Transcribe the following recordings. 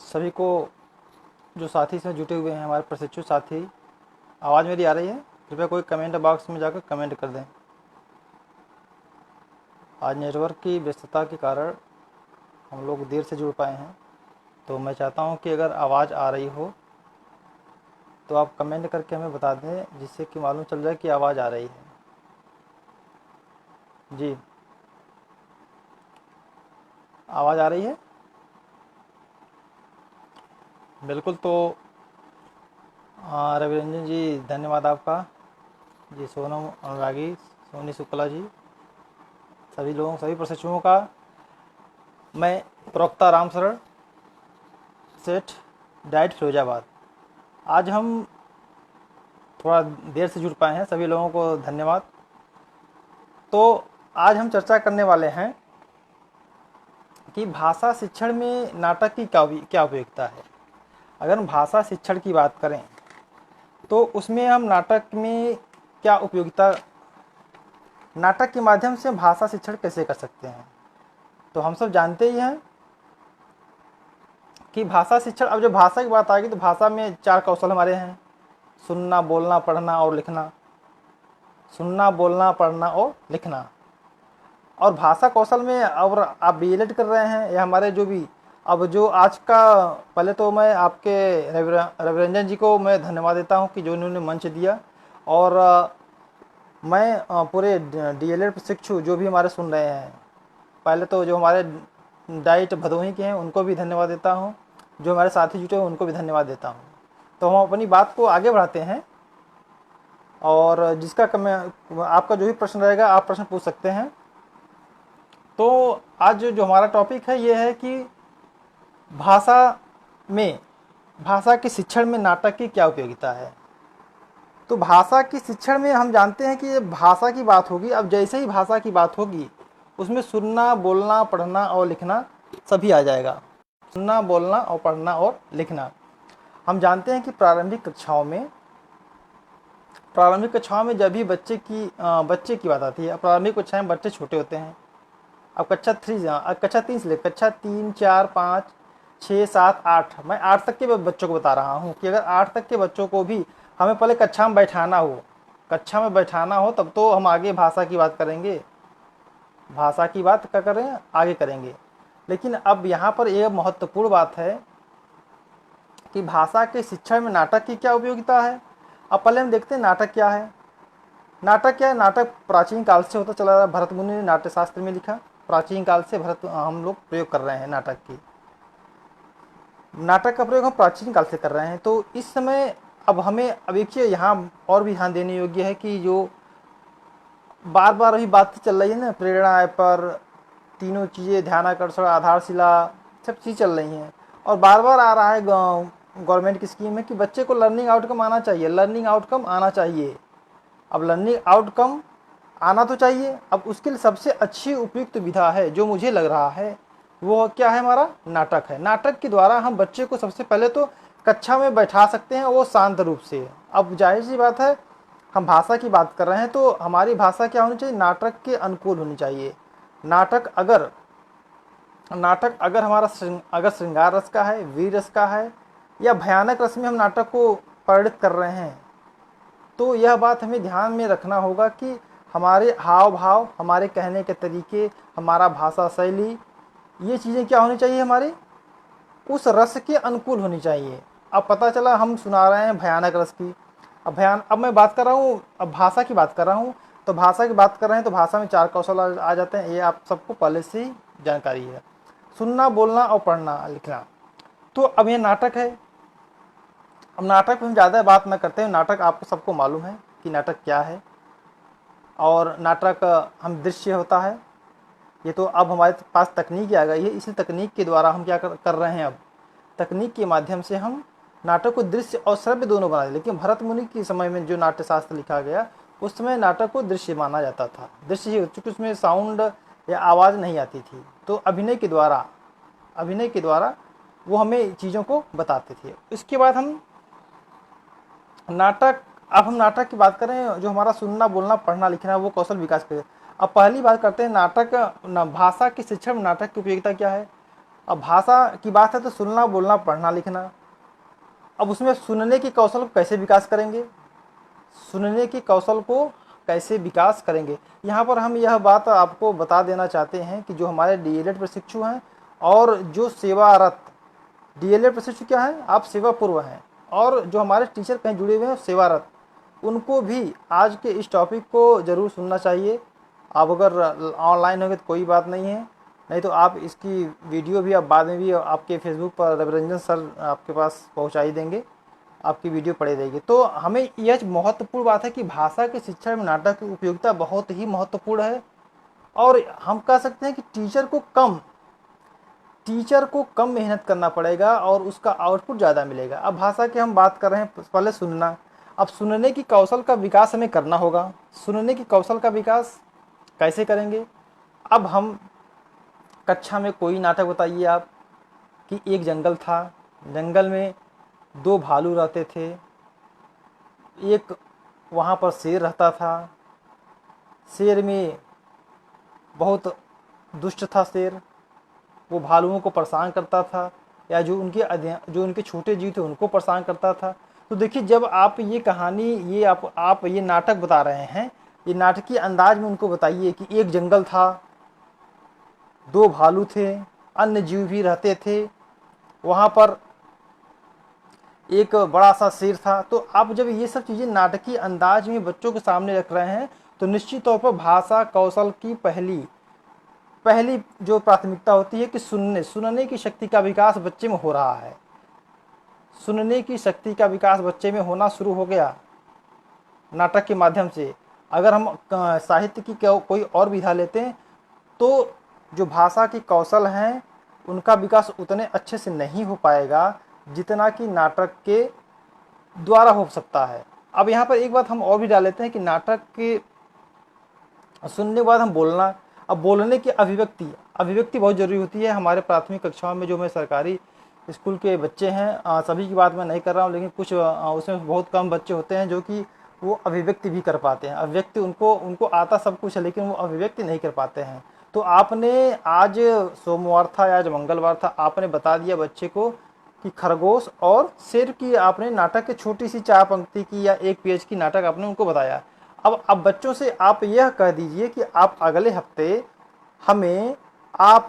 सभी को जो साथी से जुटे हुए हैं, हमारे प्रशिक्षु साथी, आवाज़ मेरी आ रही है? कृपया कोई कमेंट बॉक्स में जाकर कमेंट कर दें। आज नेटवर्क की व्यस्तता के कारण हम लोग देर से जुड़ पाए हैं, तो मैं चाहता हूं कि अगर आवाज़ आ रही हो तो आप कमेंट करके हमें बता दें, जिससे कि मालूम चल जाए कि आवाज़ आ रही है। जी, आवाज़ आ रही है? बिल्कुल। तो रवि रंजन जी, धन्यवाद आपका। जी, सोनम अनुरागी, सोनी शुक्ला जी, सभी लोगों, सभी प्रशिक्षुओं का मैं प्रवक्ता राम शरण सेठ, डाइट फिरोजाबाद। आज हम थोड़ा देर से जुड़ पाए हैं, सभी लोगों को धन्यवाद। तो आज हम चर्चा करने वाले हैं कि भाषा शिक्षण में नाटक की क्या उपयोगिता है। अगर हम भाषा शिक्षण की बात करें तो उसमें हम नाटक में क्या उपयोगिता, नाटक के माध्यम से हम भाषा शिक्षण कैसे कर सकते हैं। तो हम सब जानते ही हैं कि भाषा शिक्षण, अब जब भाषा की बात आएगी तो भाषा में 4 कौशल हमारे हैं: सुनना, बोलना, पढ़ना और लिखना। सुनना, बोलना, पढ़ना और लिखना। और भाषा कौशल में अब आप बीएलएड कर रहे हैं या हमारे जो भी, अब जो आज का, पहले तो मैं आपके रविरंजन जी को मैं धन्यवाद देता हूं कि जो उन्होंने मंच दिया। और मैं पूरे डीएलएड प्रशिक्षु जो भी हमारे सुन रहे हैं, पहले तो जो हमारे डाइट भदोही के हैं उनको भी धन्यवाद देता हूं, जो हमारे साथी जुटे हैं उनको भी धन्यवाद देता हूं। तो हम अपनी बात को आगे बढ़ाते हैं, और जिसका आपका जो भी प्रश्न रहेगा आप प्रश्न पूछ सकते हैं। तो आज जो हमारा टॉपिक है ये है कि भाषा में, भाषा के शिक्षण में नाटक की क्या उपयोगिता है। तो भाषा की शिक्षण में हम जानते हैं कि ये भाषा की बात होगी। अब जैसे ही भाषा की बात होगी उसमें सुनना, बोलना, पढ़ना और लिखना सभी आ जाएगा। सुनना, बोलना और पढ़ना और लिखना। हम जानते हैं कि प्रारंभिक कक्षाओं में जब भी बच्चे की बात आती है, प्रारंभिक कक्षाएं में बच्चे छोटे होते हैं। अब कक्षा 3 से लेकर कक्षा 3, 4, 5, 6, 7, 8, मैं 8 तक के बच्चों को बता रहा हूँ कि अगर 8 तक के बच्चों को भी हमें पहले कक्षा में बैठाना हो तब तो हम आगे भाषा की बात करेंगे। भाषा की बात क्या करें, आगे करेंगे। लेकिन अब यहाँ पर एक महत्वपूर्ण बात है कि भाषा के शिक्षण में नाटक की क्या उपयोगिता है। अब पहले हम देखते हैं नाटक क्या है। नाटक क्या है? नाटक प्राचीन काल से होता चला रहा है। भरत मुनि ने नाट्यशास्त्र में लिखा। प्राचीन काल से हम लोग प्रयोग कर रहे हैं नाटक का प्रयोग हम प्राचीन काल से कर रहे हैं। तो इस समय अब देखिए, यहाँ और भी ध्यान देने योग्य है कि जो बार बार अभी बात चल रही है ना, प्रेरणा पर, तीनों चीज़ें, ध्यानाकर्षण, आधारशिला, सब चीज़ चल रही हैं। और बार बार आ रहा है गवर्नमेंट की स्कीम है कि बच्चे को लर्निंग आउटकम आना चाहिए, लर्निंग आउटकम आना चाहिए। अब लर्निंग आउटकम आना तो चाहिए। अब उसके लिए सबसे अच्छी उपयुक्त विधा है जो मुझे लग रहा है, वो क्या है? हमारा नाटक है। नाटक के द्वारा हम बच्चे को सबसे पहले तो कक्षा में बैठा सकते हैं, वो शांत रूप से। अब जाहिर सी बात है, हम भाषा की बात कर रहे हैं तो हमारी भाषा क्या होनी चाहिए? नाटक के अनुकूल होनी चाहिए। नाटक अगर हमारा अगर श्रृंगार रस का है, वीर रस का है, या भयानक रस में हम नाटक को परिणित कर रहे हैं, तो यह बात हमें ध्यान में रखना होगा कि हमारे हाव भाव, हमारे कहने के तरीके, हमारा भाषा शैली, ये चीज़ें क्या होनी चाहिए? हमारी उस रस के अनुकूल होनी चाहिए। अब पता चला हम सुना रहे हैं भयानक रस की। अब मैं बात कर रहा हूँ, अब भाषा की बात कर रहा हूँ। तो भाषा की बात कर रहे हैं तो भाषा में 4 कौशल आ जाते हैं, ये आप सबको पहले से ही जानकारी है: सुनना, बोलना और पढ़ना, लिखना। तो अब ये नाटक है। अब नाटक में हम ज़्यादा बात ना करते हैं। नाटक आपको सबको मालूम है कि नाटक क्या है। और नाटक हम दृश्य होता है। ये तो अब हमारे पास तकनीक आ गई है, इसी तकनीक के द्वारा हम क्या कर रहे हैं, अब तकनीक के माध्यम से हम नाटक को दृश्य और श्रव्य दोनों बना दें। लेकिन भरत मुनि के समय में जो नाट्यशास्त्र लिखा गया, उस समय नाटक को दृश्य माना जाता था। दृश्य ही, चूँकि उसमें साउंड या आवाज़ नहीं आती थी, तो अभिनय के द्वारा वो हमें चीज़ों को बताते थे। इसके बाद हम नाटक की बात करें, जो हमारा सुनना, बोलना, पढ़ना, लिखना, वो कौशल विकास करें। अब पहली बात करते हैं नाटक भाषा के शिक्षण में नाटक की उपयोगिता क्या है। अब भाषा की बात है तो सुनना, बोलना, पढ़ना, लिखना। अब उसमें सुनने की कौशल को कैसे विकास करेंगे, सुनने की कौशल को कैसे विकास करेंगे। यहाँ पर हम यह बात आपको बता देना चाहते हैं कि जो हमारे डीएलएड प्रशिक्षु हैं और जो सेवारत, डीएलएड प्रशिक्षु क्या है, आप सेवा पूर्व हैं, और जो हमारे टीचर कहीं जुड़े हुए हैं सेवारत, उनको भी आज के इस टॉपिक को ज़रूर सुनना चाहिए। आप अगर ऑनलाइन होंगे तो कोई बात नहीं है, नहीं तो आप इसकी वीडियो भी आप बाद में भी आपके फेसबुक पर रविरंजन सर आपके पास पहुंचा ही देंगे, आपकी वीडियो पड़े रहेगी। तो हमें यह महत्वपूर्ण बात है कि भाषा के शिक्षा में नाटक की उपयोगिता बहुत ही महत्वपूर्ण है। और हम कह सकते हैं कि टीचर को कम मेहनत करना पड़ेगा और उसका आउटपुट ज़्यादा मिलेगा। अब भाषा की हम बात कर रहे हैं, पहले सुनना। अब सुनने की कौशल का विकास हमें करना होगा। सुनने की कौशल का विकास कैसे करेंगे? अब हम कक्षा में कोई नाटक बताइए आप कि एक जंगल था, जंगल में दो भालू रहते थे, एक वहाँ पर शेर रहता था, शेर में बहुत दुष्ट था शेर, वो भालुओं को परेशान करता था, या जो उनके छोटे जीव थे उनको परेशान करता था। तो देखिए, जब आप ये कहानी, ये आप ये नाटक बता रहे हैं, ये नाटकीय अंदाज में उनको बताइए कि एक जंगल था, दो भालू थे, अन्य जीव भी रहते थे, वहाँ पर एक बड़ा सा शेर था। तो आप जब ये सब चीज़ें नाटकीय अंदाज में बच्चों के सामने रख रहे हैं तो निश्चित तौर पर भाषा कौशल की पहली जो प्राथमिकता होती है कि सुनने की शक्ति का विकास बच्चे में हो रहा है। सुनने की शक्ति का विकास बच्चे में होना शुरू हो गया नाटक के माध्यम से। अगर हम साहित्य की कोई और विधा लेते हैं तो जो भाषा की कौशल हैं उनका विकास उतने अच्छे से नहीं हो पाएगा जितना कि नाटक के द्वारा हो सकता है। अब यहाँ पर एक बात हम और भी डाल लेते हैं कि नाटक के सुनने के बाद हम बोलना, अब बोलने की अभिव्यक्ति बहुत ज़रूरी होती है। हमारे प्राथमिक कक्षाओं में जो मैं सरकारी स्कूल के बच्चे हैं, सभी की बात मैं नहीं कर रहा हूँ, लेकिन कुछ उसमें बहुत कम बच्चे होते हैं जो कि वो अभिव्यक्ति भी कर पाते हैं। अभिव्यक्ति उनको आता सब कुछ है, लेकिन वो अभिव्यक्ति नहीं कर पाते हैं। तो आपने आज सोमवार था या आज मंगलवार था, आपने बता दिया बच्चे को कि खरगोश और शेर की आपने नाटक की छोटी सी 4 पंक्ति की या 1 पेज की नाटक आपने उनको बताया। अब बच्चों से आप यह कह दीजिए कि आप अगले हफ्ते हमें आप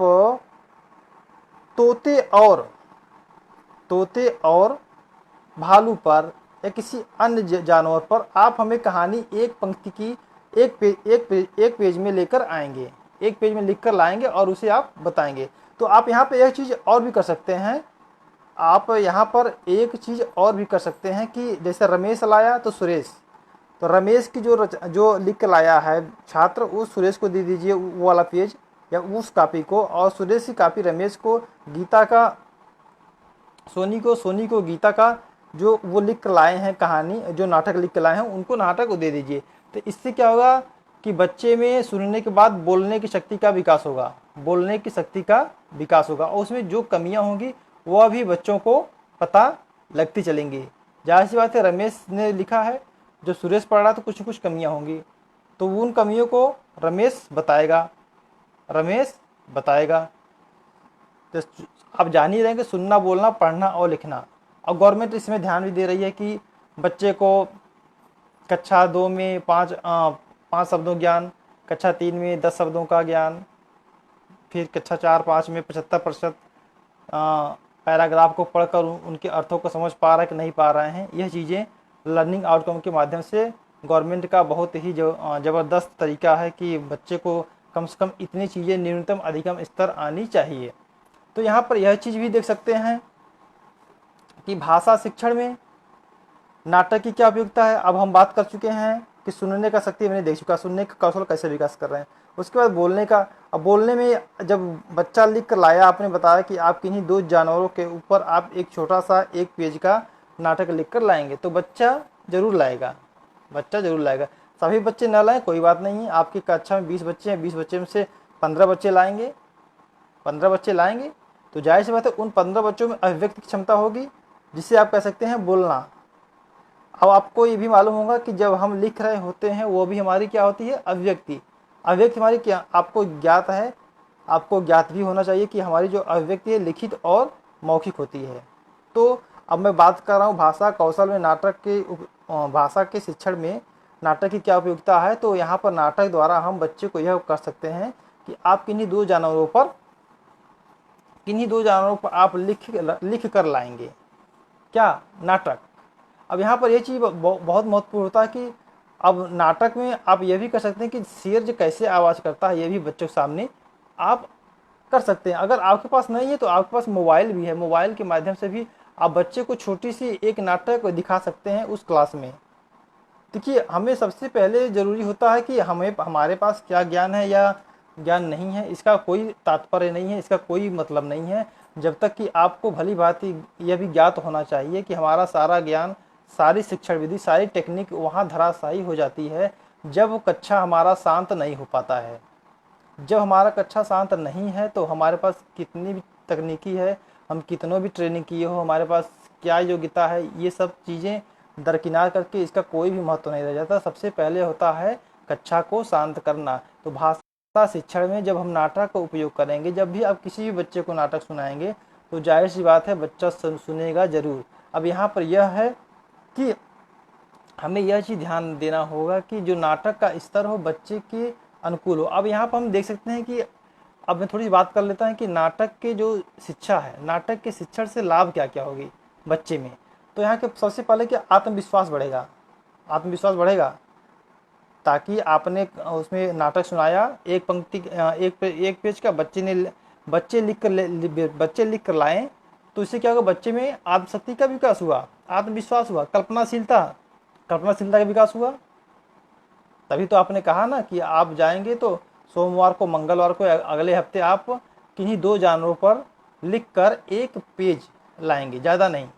तोते और भालू पर या किसी अन्य जानवर पर आप हमें कहानी 1 पंक्ति की 1 पेज में लेकर आएंगे, 1 पेज में लिख कर लाएंगे और उसे आप बताएंगे। तो आप यहाँ पे यह चीज़ और भी कर सकते हैं, आप यहाँ पर एक चीज़ और भी कर सकते हैं कि जैसे रमेश लाया तो सुरेश, तो रमेश की जो लिख कर लाया है छात्र, वो सुरेश को दे दीजिए वो वाला पेज या उस कॉपी को, और सुरेश की कॉपी रमेश को, गीता का सोनी को गीता का जो वो लिख कर लाए हैं कहानी, जो नाटक लिख कर लाए हैं उनको नाटक को दे दीजिए। तो इससे क्या होगा कि बच्चे में सुनने के बाद बोलने की शक्ति का विकास होगा, और उसमें जो कमियां होंगी वह भी बच्चों को पता लगती चलेंगी। जाहिर सी बात है, रमेश ने लिखा है, जो सुरेश पढ़ रहा तो कुछ कमियां होंगी, तो उन कमियों को रमेश बताएगा। तो आप जान ही रहेंगे सुनना, बोलना, पढ़ना और लिखना। और गवर्नमेंट इसमें ध्यान भी दे रही है कि बच्चे को कक्षा 2 में 5 शब्दों ज्ञान, कक्षा 3 में 10 शब्दों का ज्ञान, फिर कक्षा 4-5 में 75% पैराग्राफ को पढ़कर उनके अर्थों को समझ पा रहे हैं कि नहीं पा रहे हैं। यह चीज़ें लर्निंग आउटकम के माध्यम से गवर्नमेंट का बहुत ही ज़बरदस्त तरीका है कि बच्चे को कम से कम इतनी चीज़ें न्यूनतम अधिगम स्तर आनी चाहिए। तो यहाँ पर यह चीज़ भी देख सकते हैं कि भाषा शिक्षण में नाटक की क्या उपयोगिता है। अब हम बात कर चुके हैं कि सुनने का शक्ति मैंने देख चुका, सुनने का कौशल कैसे विकास कर रहे हैं। उसके बाद बोलने का, अब बोलने में जब बच्चा लिख कर लाया, आपने बताया कि आप किन्हीं 2 जानवरों के ऊपर आप एक छोटा सा 1 पेज का नाटक लिख कर लाएंगे, तो बच्चा ज़रूर लाएगा। सभी बच्चे न लाएं कोई बात नहीं है, आपकी कक्षा में 20 बच्चे हैं, 20 बच्चे में से 15 बच्चे लाएंगे, तो जाहिर सी बात है उन 15 बच्चों में अभिव्यक्ति की क्षमता होगी, जिसे आप कह सकते हैं बोलना। अब आपको ये भी मालूम होगा कि जब हम लिख रहे होते हैं वो भी हमारी क्या होती है, अभिव्यक्ति हमारी क्या आपको ज्ञात है। आपको ज्ञात भी होना चाहिए कि हमारी जो अभिव्यक्ति है लिखित और मौखिक होती है। तो अब मैं बात कर रहा हूँ भाषा कौशल में नाटक के भाषा के शिक्षण में नाटक की क्या उपयोगिता है। तो यहाँ पर नाटक द्वारा हम बच्चे को यह कर सकते हैं कि आप किन्हीं दो जानवरों पर आप लिख कर लाएंगे क्या नाटक। अब यहाँ पर यह चीज़ बहुत महत्वपूर्ण होता है कि अब नाटक में आप यह भी कर सकते हैं कि शेर जो कैसे आवाज़ करता है ये भी बच्चों के सामने आप कर सकते हैं। अगर आपके पास नहीं है तो आपके पास मोबाइल भी है, मोबाइल के माध्यम से भी आप बच्चे को छोटी सी एक नाटक दिखा सकते हैं उस क्लास में। देखिए हमें सबसे पहले ज़रूरी होता है कि हमारे पास क्या ज्ञान है या ज्ञान नहीं है, इसका कोई तात्पर्य नहीं है, इसका कोई मतलब नहीं है, जब तक कि आपको भली भांति यह भी ज्ञात होना चाहिए कि हमारा सारा ज्ञान, सारी शिक्षण विधि, सारी टेक्निक वहाँ धराशायी हो जाती है जब कक्षा हमारा शांत नहीं हो पाता है। जब हमारा कक्षा शांत नहीं है तो हमारे पास कितनी भी तकनीकी है, हम कितनों भी ट्रेनिंग किए हो, हमारे पास क्या योग्यता है, ये सब चीज़ें दरकिनार करके इसका कोई भी महत्व नहीं रह जाता। सबसे पहले होता है कक्षा को शांत करना। तो भाषा शिक्षण में जब हम नाटक का उपयोग करेंगे, जब भी आप किसी भी बच्चे को नाटक सुनाएंगे तो जाहिर सी बात है बच्चा सुनेगा ज़रूर। अब यहाँ पर यह है कि हमें यह चीज़ ध्यान देना होगा कि जो नाटक का स्तर हो बच्चे के अनुकूल हो। अब यहाँ पर हम देख सकते हैं कि अब मैं थोड़ी सी बात कर लेता हूँ कि नाटक के जो शिक्षा है, नाटक के शिक्षण से लाभ क्या क्या होगी बच्चे में। तो यहाँ के सबसे पहले कि आत्मविश्वास बढ़ेगा, आत्मविश्वास बढ़ेगा ताकि आपने उसमें नाटक सुनाया, एक पंक्ति एक पेज का बच्चे लिख कर लाएं, तो इससे क्या होगा, बच्चे में आत्मशक्ति का विकास हुआ, आत्मविश्वास हुआ, कल्पनाशीलता का विकास हुआ। तभी तो आपने कहा ना कि आप जाएंगे तो सोमवार को मंगलवार को अगले हफ्ते आप किन्हीं दो जानवरों पर लिखकर एक पेज लाएंगे, ज़्यादा नहीं।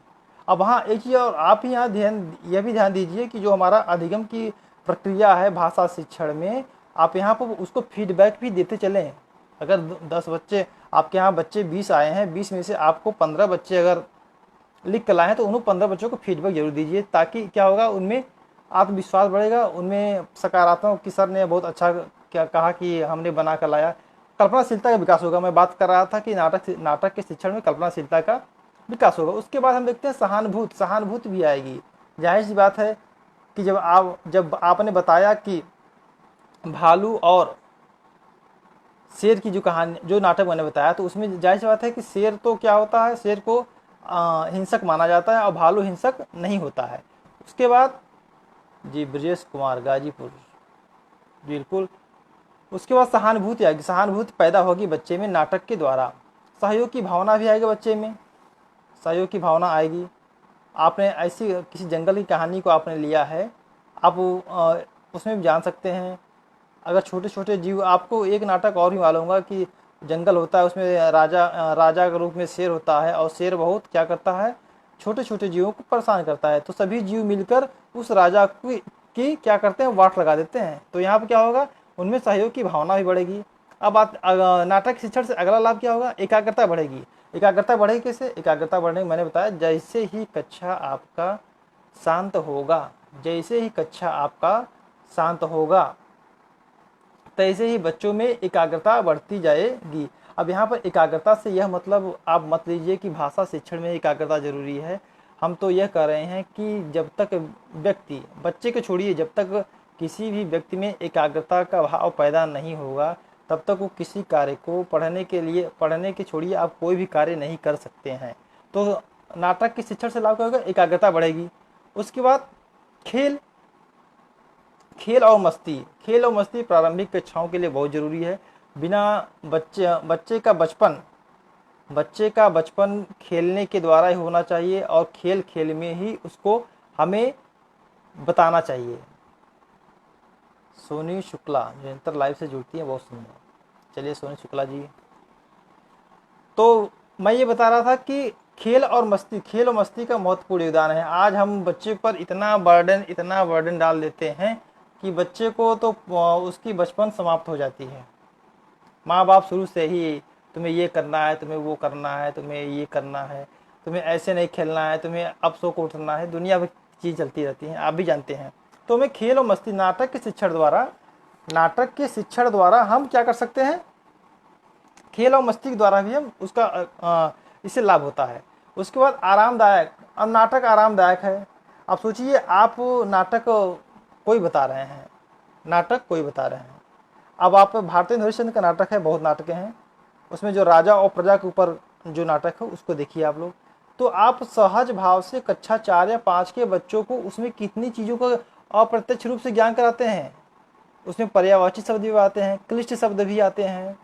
अब हाँ एक चीज़ और आप ही यहाँ यह भी ध्यान दीजिए कि जो हमारा अधिगम की प्रक्रिया है भाषा शिक्षण में, आप यहाँ पर उसको फीडबैक भी देते चलें। अगर 10 बच्चे आपके यहाँ बच्चे 20 आए हैं, 20 में से आपको 15 बच्चे अगर लिख कर लाए हैं तो उन 15 बच्चों को फीडबैक जरूर दीजिए, ताकि क्या होगा उनमें आत्मविश्वास बढ़ेगा, उनमें सकारात्मक कि सर ने बहुत अच्छा क्या कहा कि हमने बना कर लाया, कल्पनाशीलता का विकास होगा। मैं बात कर रहा था कि नाटक के शिक्षण में कल्पनाशीलता का विकास होगा। उसके बाद हम देखते हैं सहानुभूति भी आएगी। जाहिर सी बात है कि जब आपने बताया कि भालू और शेर की जो कहानी, जो नाटक मैंने बताया, तो उसमें जाहिर सी बात है कि शेर तो क्या होता है, शेर को हिंसक माना जाता है और भालू हिंसक नहीं होता है। उसके बाद जी ब्रजेश कुमार गाजीपुर, बिल्कुल। उसके बाद सहानुभूति आएगी, सहानुभूति पैदा होगी बच्चे में नाटक के द्वारा। सहयोग की भावना भी आएगी बच्चे में, सहयोग की भावना आएगी। आपने ऐसी किसी जंगल की कहानी को आपने लिया है, आप उसमें भी जान सकते हैं। अगर छोटे छोटे जीव, आपको एक नाटक और भी मालूम होगा कि जंगल होता है, उसमें राजा के रूप में शेर होता है और शेर बहुत क्या करता है, छोटे छोटे जीवों को परेशान करता है। तो सभी जीव मिलकर उस राजा की क्या करते हैं, वाट लगा देते हैं। तो यहाँ पर क्या होगा, उनमें सहयोग की भावना भी बढ़ेगी। अब नाटक शिक्षण से अगला लाभ क्या होगा, एकाग्रता बढ़ेगी। एकाग्रता बढ़ेगी कैसे, एकाग्रता बढ़ने मैंने बताया जैसे ही कक्षा आपका शांत होगा, जैसे ही कक्षा आपका शांत होगा तैसे ही बच्चों में एकाग्रता बढ़ती जाएगी। अब यहाँ पर एकाग्रता से यह मतलब आप मत लीजिए कि भाषा शिक्षण में एकाग्रता जरूरी है। हम तो यह कह रहे हैं कि जब तक व्यक्ति, बच्चे को छोड़िए, जब तक किसी भी व्यक्ति में एकाग्रता का भाव पैदा नहीं होगा तब तक वो किसी कार्य को पढ़ने के छोड़िए आप कोई भी कार्य नहीं कर सकते हैं। तो नाटक के शिक्षण से लाभ क्या होगा, एकाग्रता बढ़ेगी। उसके बाद खेल और मस्ती प्रारंभिक कक्षाओं के लिए बहुत ज़रूरी है। बिना बच्चे का बचपन खेलने के द्वारा ही होना चाहिए और खेल में ही उसको हमें बताना चाहिए। सोनी शुक्ला निरंतर लाइव से जुड़ती है, बहुत सुंदर। चलिए सोनी शुक्ला जी, तो मैं ये बता रहा था कि खेल और मस्ती का महत्वपूर्ण योगदान है। आज हम बच्चे पर इतना बर्डन डाल देते हैं कि बच्चे को तो उसकी बचपन समाप्त हो जाती है। माँ बाप शुरू से ही तुम्हें ये करना है, तुम्हें वो करना है, तुम्हें ये करना है, तुम्हें ऐसे नहीं खेलना है, तुम्हें अब सो को उठना है, दुनिया भर की चीज़ चलती रहती हैं, आप भी जानते हैं। तो हमें खेल और मस्ती नाटक के शिक्षण द्वारा हम क्या कर सकते हैं, खेल और मस्ती के द्वारा भी हम उसका इससे लाभ होता है। उसके बाद आरामदायक, अब नाटक आरामदायक है। अब सोचिए आप नाटक कोई बता रहे हैं, नाटक कोई बता रहे हैं, अब आप भारतेंद्र हरिश्चंद्र का नाटक है, बहुत नाटकें हैं उसमें, जो राजा और प्रजा के ऊपर जो नाटक है उसको देखिए आप लोग, तो आप सहज भाव से कक्षा 4 या 5 के बच्चों को उसमें कितनी चीज़ों का अप्रत्यक्ष रूप से ज्ञान कराते हैं। उसमें पर्यायवाची शब्द भी आते हैं, क्लिष्ट शब्द भी आते हैं।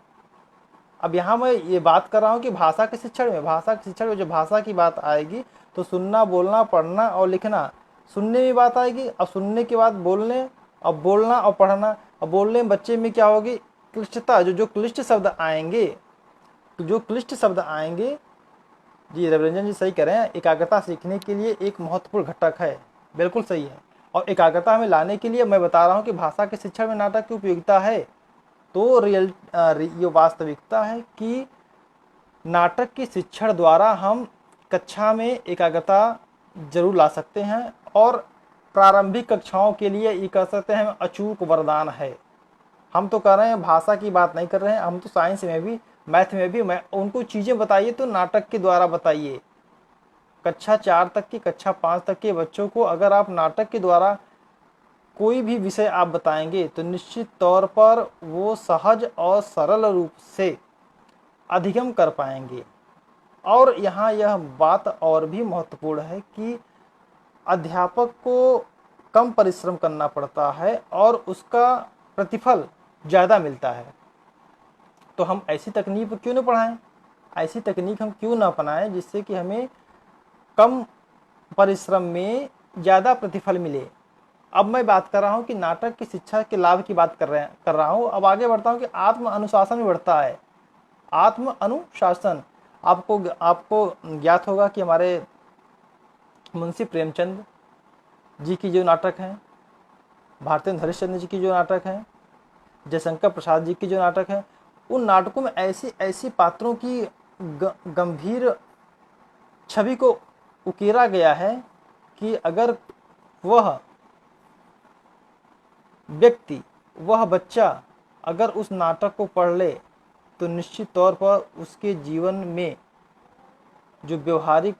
अब यहाँ मैं ये बात कर रहा हूँ कि भाषा के शिक्षण में, भाषा के शिक्षण में जो भाषा की बात आएगी तो सुनना, बोलना, पढ़ना और लिखना, सुनने में बात आएगी, अब सुनने के बाद बोलने, अब बोलना और पढ़ना। अब बोलने में बच्चे में क्या होगी, क्लिष्टता, जो क्लिष्ट शब्द आएंगे, जो क्लिष्ट शब्द आएंगे, जी रविरंजन जी सही कह रहे हैं, एकाग्रता सीखने के लिए एक महत्वपूर्ण घटक है, बिल्कुल सही है। और एकाग्रता में लाने के लिए मैं बता रहा हूँ कि भाषा के शिक्षण में नाटक की उपयोगिता है। तो ये वास्तविकता है कि नाटक के शिक्षण द्वारा हम कक्षा में एकाग्रता जरूर ला सकते हैं, और प्रारंभिक कक्षाओं के लिए ये कह सकते हैं अचूक वरदान है। हम तो कर रहे हैं, भाषा की बात नहीं कर रहे हैं, हम तो साइंस में भी, मैथ में भी, मैं उनको चीज़ें बताइए तो नाटक के द्वारा बताइए। कक्षा 4 तक की, कक्षा 5 तक के बच्चों को अगर आप नाटक के द्वारा कोई भी विषय आप बताएंगे तो निश्चित तौर पर वो सहज और सरल रूप से अधिगम कर पाएंगे। और यहाँ यह बात और भी महत्वपूर्ण है कि अध्यापक को कम परिश्रम करना पड़ता है और उसका प्रतिफल ज़्यादा मिलता है। तो हम ऐसी तकनीक क्यों न पढ़ाएं, ऐसी तकनीक हम क्यों ना अपनाएं जिससे कि हमें कम परिश्रम में ज़्यादा प्रतिफल मिले। अब मैं बात कर रहा हूँ कि नाटक की शिक्षा के लाभ की बात कर रहा हूँ। अब आगे बढ़ता हूँ कि आत्म अनुशासन भी बढ़ता है। आत्म अनुशासन, आपको ज्ञात होगा कि हमारे मुंशी प्रेमचंद जी की जो नाटक हैं, भारतेंद्र हरिश्चंद्र जी की जो नाटक हैं, जयशंकर प्रसाद जी की जो नाटक हैं, उन नाटकों में ऐसी ऐसी पात्रों की गंभीर छवि को उकेरा गया है कि अगर वह व्यक्ति, वह बच्चा अगर उस नाटक को पढ़ ले तो निश्चित तौर पर उसके जीवन में जो व्यवहारिक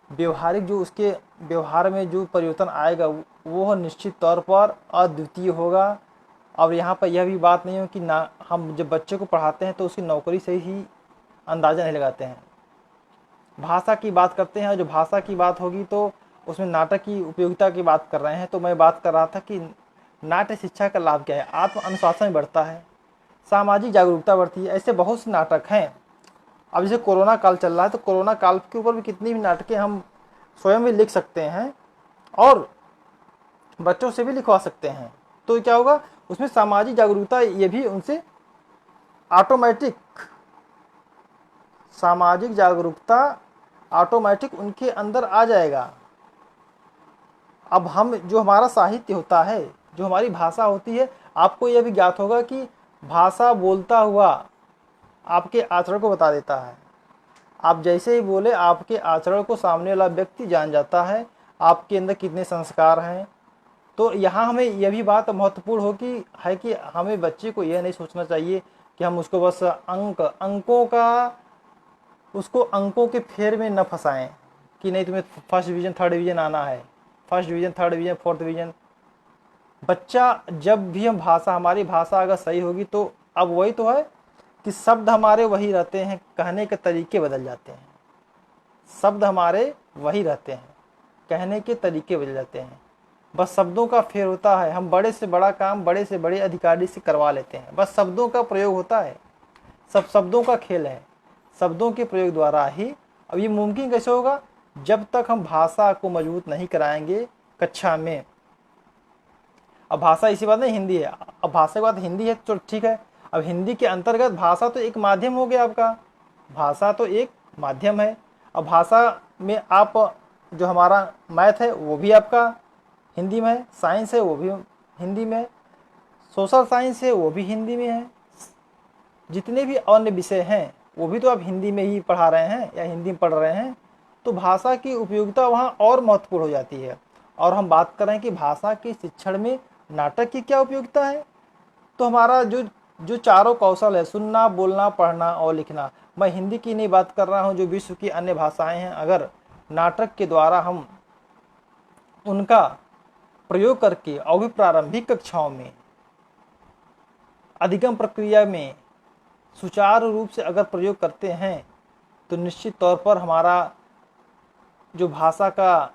जो उसके व्यवहार में जो परिवर्तन आएगा वो निश्चित तौर पर अद्वितीय होगा। अब यहाँ पर यह भी बात नहीं हो कि ना हम जब बच्चे को पढ़ाते हैं तो उसकी नौकरी से ही अंदाज़ा नहीं लगाते हैं। भाषा की बात करते हैं और जो भाषा की बात होगी तो उसमें नाटक की उपयोगिता की बात कर रहे हैं। तो मैं बात कर रहा था कि नाट्य शिक्षा का लाभ क्या है, आत्म अनुशासन बढ़ता है, सामाजिक जागरूकता बढ़ती है। ऐसे बहुत से नाटक हैं। अब जैसे कोरोना काल चल रहा है तो कोरोना काल के ऊपर भी कितनी भी नाटकें हम स्वयं भी लिख सकते हैं और बच्चों से भी लिखवा सकते हैं। तो क्या होगा, उसमें सामाजिक जागरूकता ये भी उनसे ऑटोमेटिक, सामाजिक जागरूकता ऑटोमेटिक उनके अंदर आ जाएगा। अब हम जो हमारा साहित्य होता है, जो हमारी भाषा होती है, आपको यह भी ज्ञात होगा कि भाषा बोलता हुआ आपके आचरण को बता देता है। आप जैसे ही बोले आपके आचरण को सामने वाला व्यक्ति जान जाता है, आपके अंदर कितने संस्कार हैं। तो यहाँ हमें यह भी बात महत्वपूर्ण होगी है कि हमें बच्चे को यह नहीं सोचना चाहिए कि हम उसको बस अंकों के फेर में न फंसाएं कि नहीं तुम्हें फर्स्ट डिवीज़न थर्ड डिवीज़न आना है, first division third division fourth division. बच्चा जब भी हम हमारी भाषा अगर सही होगी तो अब वही तो है कि शब्द हमारे वही रहते हैं, कहने के तरीके बदल जाते हैं। शब्द हमारे वही रहते हैं, कहने के तरीके बदल जाते हैं, बस शब्दों का फेर होता है। हम बड़े से बड़ा काम बड़े से बड़े अधिकारी से करवा लेते हैं, बस शब्दों का प्रयोग होता है, सब शब्दों का खेल है, शब्दों के प्रयोग द्वारा ही। अब ये मुमकिन कैसे होगा, जब तक हम भाषा को मजबूत नहीं कराएंगे कक्षा में। अब भाषा इसी बात नहीं हिंदी है, अब भाषा की बात हिंदी है तो ठीक है। अब हिंदी के अंतर्गत भाषा तो एक माध्यम हो गया आपका, भाषा तो एक माध्यम है। अब भाषा में आप जो हमारा मैथ है वो भी आपका हिंदी में है, साइंस है वो भी हिंदी में है, सोशल साइंस है वो भी हिंदी में है, जितने भी अन्य विषय हैं वो भी तो आप हिंदी में ही पढ़ा रहे हैं या हिंदी में पढ़ रहे हैं। तो भाषा की उपयोगिता वहाँ और महत्वपूर्ण हो जाती है। और हम बात कर रहे हैं कि भाषा के शिक्षण में नाटक की क्या उपयोगिता है। तो हमारा जो जो चारों कौशल है, सुनना, बोलना, पढ़ना और लिखना, मैं हिंदी की नहीं बात कर रहा हूँ, जो विश्व की अन्य भाषाएं हैं, अगर नाटक के द्वारा हम उनका प्रयोग करके और भी प्रारंभिक कक्षाओं में अधिगम प्रक्रिया में सुचारू रूप से अगर प्रयोग करते हैं तो निश्चित तौर पर हमारा जो भाषा का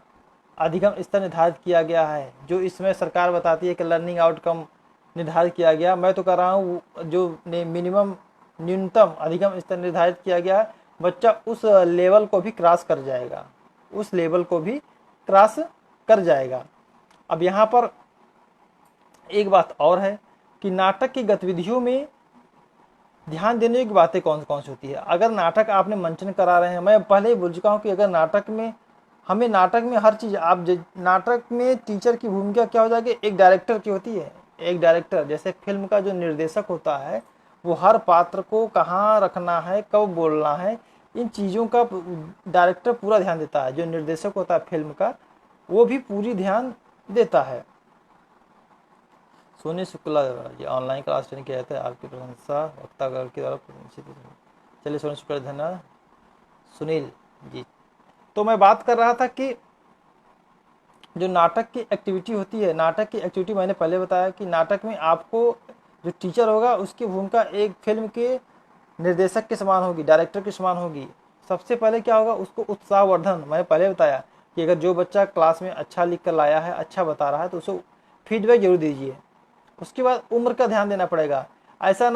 अधिगम स्तर निर्धारित किया गया है, जो इसमें सरकार बताती है कि लर्निंग आउटकम निर्धारित किया गया, मैं तो कर रहा हूँ जो मिनिमम न्यूनतम अधिगम स्तर निर्धारित किया गया है, बच्चा उस लेवल को भी क्रॉस कर जाएगा, उस लेवल को भी क्रॉस कर जाएगा। अब यहाँ पर एक बात और है कि नाटक की गतिविधियों में ध्यान देने की बातें कौन कौन सी होती है। अगर नाटक आपने मंचन करा रहे हैं, मैं पहले ही बोल चुका हूँ कि अगर नाटक में हमें नाटक में हर चीज़ आप नाटक में टीचर की भूमिका क्या हो जाएगी, एक डायरेक्टर की होती है। एक डायरेक्टर जैसे फिल्म का जो निर्देशक होता है, वो हर पात्र को कहाँ रखना है, कब बोलना है, इन चीज़ों का डायरेक्टर पूरा ध्यान देता है। जो निर्देशक होता है फिल्म का, वो भी पूरी ध्यान देता है। Soni Shukla ji online class training किया जाता है, आपकी प्रशंसा वक्ताकार के द्वारा प्रदर्शित। चलिए सोनी शुक्ला धन्यवाद। सुनील जी, तो मैं बात कर रहा था कि जो नाटक की एक्टिविटी होती है, नाटक की एक्टिविटी मैंने पहले बताया कि नाटक में आपको जो टीचर होगा उसकी भूमिका एक फिल्म के निर्देशक के समान होगी, डायरेक्टर के समान होगी। सबसे पहले क्या होगा, उसको उत्साहवर्धन, मैंने पहले बताया कि अगर जो बच्चा क्लास में अच्छा लिख कर लाया है, अच्छा बता रहा है, तो उसको फीडबैक जरूर दीजिए। उसके बाद उम्र का ध्यान देना पड़ेगा। ऐसा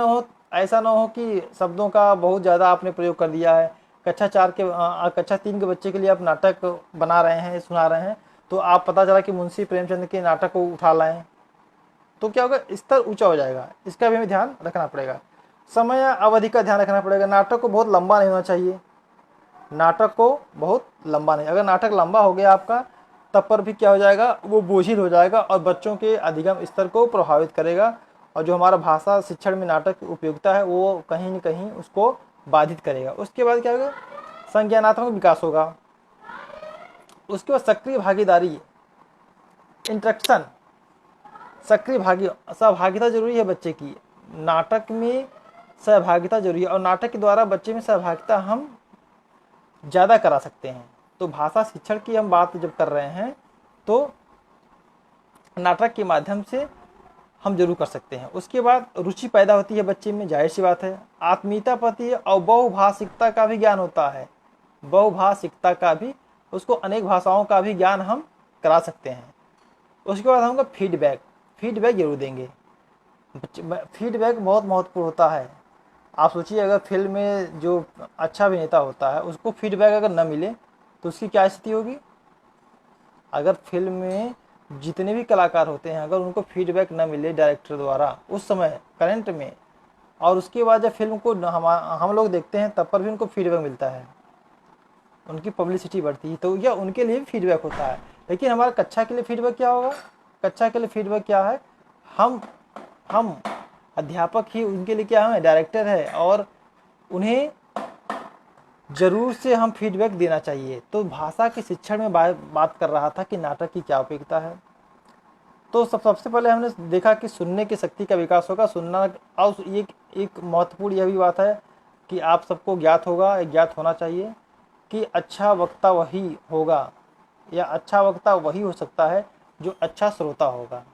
ना हो कि शब्दों का बहुत ज़्यादा आपने प्रयोग कर दिया है। कक्षा 3 के बच्चे के लिए आप नाटक बना रहे हैं, सुना रहे हैं, तो आप पता चला कि मुंशी प्रेमचंद के नाटक को उठा लाएं, तो क्या होगा, स्तर ऊंचा हो जाएगा। इसका भी हमें ध्यान रखना पड़ेगा। समय अवधि का ध्यान रखना पड़ेगा। नाटक को बहुत लंबा नहीं होना चाहिए, नाटक को बहुत लंबा नहीं। अगर नाटक लंबा हो गया आपका, तब पर भी क्या हो जाएगा, वो बोझिल हो जाएगा और बच्चों के अधिगम स्तर को प्रभावित करेगा। और जो हमारा भाषा शिक्षण में नाटक की उपयोगिता है, वो कहीं न कहीं उसको बाधित करेगा। उसके बाद क्या होगा, संज्ञानात्मक विकास होगा। उसके बाद सक्रिय भागीदारी, इंटरेक्शन, सहभागिता जरूरी है बच्चे की। नाटक में सहभागिता जरूरी है और नाटक के द्वारा बच्चे में सहभागिता हम ज़्यादा करा सकते हैं। तो भाषा शिक्षण की हम बात जब कर रहे हैं तो नाटक के माध्यम से हम जरूर कर सकते हैं। उसके बाद रुचि पैदा होती है बच्चे में, जाहिर सी बात है। आत्मीयता पाती है और बहुभाषिकता का भी ज्ञान होता है। बहुभाषिकता का भी, उसको अनेक भाषाओं का भी ज्ञान हम करा सकते हैं। उसके बाद हमको फीडबैक जरूर देंगे। फीडबैक बहुत महत्वपूर्ण होता है। आप सोचिए, अगर फिल्म में जो अच्छा अभिनेता होता है उसको फीडबैक अगर न मिले तो उसकी क्या स्थिति होगी। अगर फिल्म में जितने भी कलाकार होते हैं, अगर उनको फीडबैक न मिले डायरेक्टर द्वारा उस समय करंट में, और उसके बाद जब फिल्म को हम लोग देखते हैं तब पर भी उनको फीडबैक मिलता है, उनकी पब्लिसिटी बढ़ती है, तो यह उनके लिए फीडबैक होता है। लेकिन हमारा कक्षा के लिए फीडबैक क्या होगा, कक्षा के लिए फीडबैक क्या है, हम अध्यापक ही उनके लिए क्या है, डायरेक्टर है, और उन्हें जरूर से हम फीडबैक देना चाहिए। तो भाषा के शिक्षण में बात कर रहा था कि नाटक की क्या उपयोगिता है। तो सबसे पहले हमने देखा कि सुनने की शक्ति का विकास होगा। सुनना, और एक महत्वपूर्ण यह भी बात है कि आप सबको ज्ञात होना चाहिए कि अच्छा वक्ता वही होगा, या अच्छा वक्ता वही हो सकता है जो अच्छा श्रोता होगा।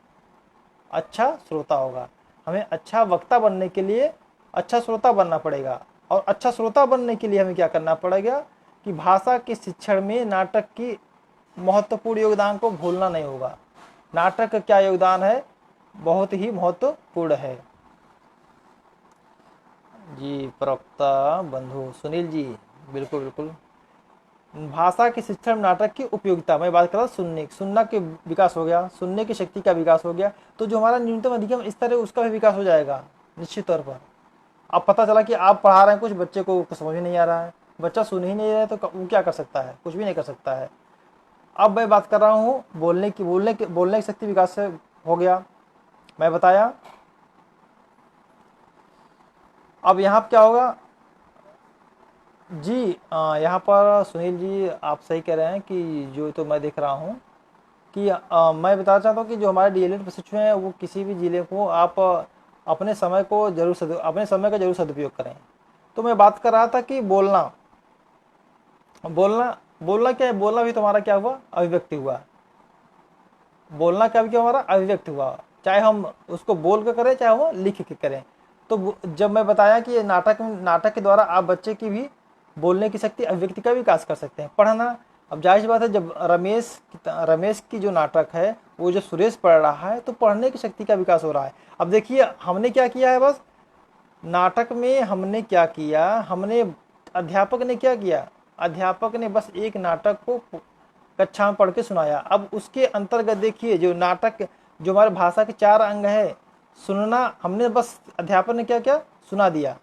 अच्छा श्रोता होगा। हमें अच्छा वक्ता बनने के लिए अच्छा श्रोता बनना पड़ेगा, और अच्छा श्रोता बनने के लिए हमें क्या करना पड़ेगा कि भाषा के शिक्षण में नाटक की महत्वपूर्ण योगदान को भूलना नहीं होगा। नाटक का क्या योगदान है, बहुत ही महत्वपूर्ण है। जी प्रवक्ता बंधु सुनील जी, बिल्कुल बिल्कुल। भाषा के शिक्षण में नाटक की उपयोगिता, मैं बात कर रहा हूँ सुनना के विकास हो गया, सुनने की शक्ति का विकास हो गया, तो जो हमारा न्यूनतम अधिगम स्तर है उसका भी विकास हो जाएगा निश्चित तौर पर। अब पता चला कि आप पढ़ा रहे हैं कुछ, बच्चे को समझ में नहीं आ रहा है, बच्चा सुन ही नहीं रहा है, तो वो क्या कर सकता है, कुछ भी नहीं कर सकता है। अब मैं बात कर रहा हूँ बोलने की शक्ति विकास से हो गया, मैं बताया। अब यहाँ क्या होगा जी, यहाँ पर सुनील जी आप सही कह रहे हैं कि जो तो मैं देख रहा हूँ कि मैं बताना चाहता हूँ कि जो हमारे डीएलएड प्रशिक्षु हैं वो किसी भी जिले को आप अपने समय का जरूर सदुपयोग करें। तो मैं बात कर रहा था कि बोलना बोलना बोलना क्या है, बोलना भी तुम्हारा क्या हुआ, अभिव्यक्ति हुआ। बोलना क्या भी क्या हमारा अभिव्यक्ति हुआ, चाहे हम उसको बोल के करें चाहे वो लिख के करें। तो जब मैं बताया कि ये नाटक के द्वारा आप बच्चे की भी बोलने की शक्ति, अभिव्यक्ति का विकास कर सकते हैं। पढ़ना, अब जाहिर सी बात है, जब रमेश की जो नाटक है वो जो सुरेश पढ़ रहा है तो पढ़ने की शक्ति का विकास हो रहा है। अब देखिए हमने क्या किया है, बस नाटक में हमने क्या किया, अध्यापक ने क्या किया, अध्यापक ने बस एक नाटक को कक्षा में पढ़ के सुनाया। अब उसके अंतर्गत देखिए जो नाटक, जो हमारे भाषा के 4 अंग है, सुनना, हमने बस अध्यापक ने क्या क्या सुना दिया।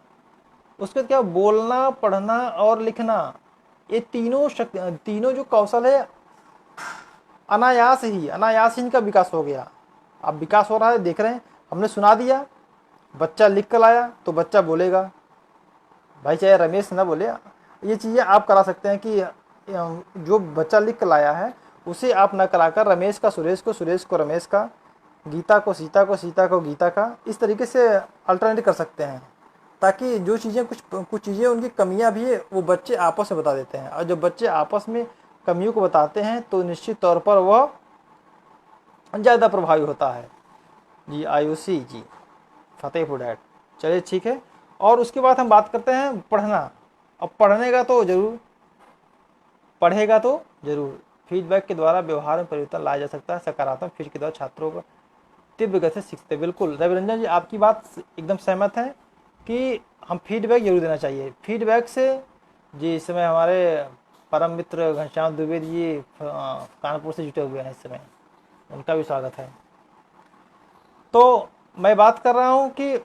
उसके बाद क्या, बोलना, पढ़ना और लिखना, ये तीनों जो कौशल है अनायास ही इनका विकास हो गया। अब विकास हो रहा है, देख रहे हैं, हमने सुना दिया, बच्चा लिख कर लाया तो बच्चा बोलेगा, भाई चाहे रमेश ना बोले। ये चीज़ें आप करा सकते हैं कि जो बच्चा लिख कर लाया है उसे आप न कराकर रमेश का सुरेश को, सुरेश को रमेश का, गीता को सीता को, सीता को गीता का, इस तरीके से अल्टरनेट कर सकते हैं, ताकि जो चीज़ें कुछ चीज़ें उनकी कमियां भी है वो बच्चे आपस में बता देते हैं। और जब बच्चे आपस में कमियों को बताते हैं तो निश्चित तौर पर वह ज़्यादा प्रभावी होता है। जी आयुषी जी, फतेहपुर डैट, चलिए ठीक है। और उसके बाद हम बात करते हैं पढ़ना। अब पढ़ेगा तो जरूर फीडबैक के द्वारा व्यवहार में परिवर्तन लाया जा सकता है। सकारात्मक फीड के द्वारा छात्रों को तीव्र गति से सीखते। बिल्कुल रवि रंजन जी, आपकी बात एकदम सहमत है कि हम फीडबैक जरूर देना चाहिए। फीडबैक से जी, इस समय हमारे परम मित्र घनश्याम द्विवेदी जी कानपुर से जुटे हुए हैं इस समय, उनका भी स्वागत है। तो मैं बात कर रहा हूँ कि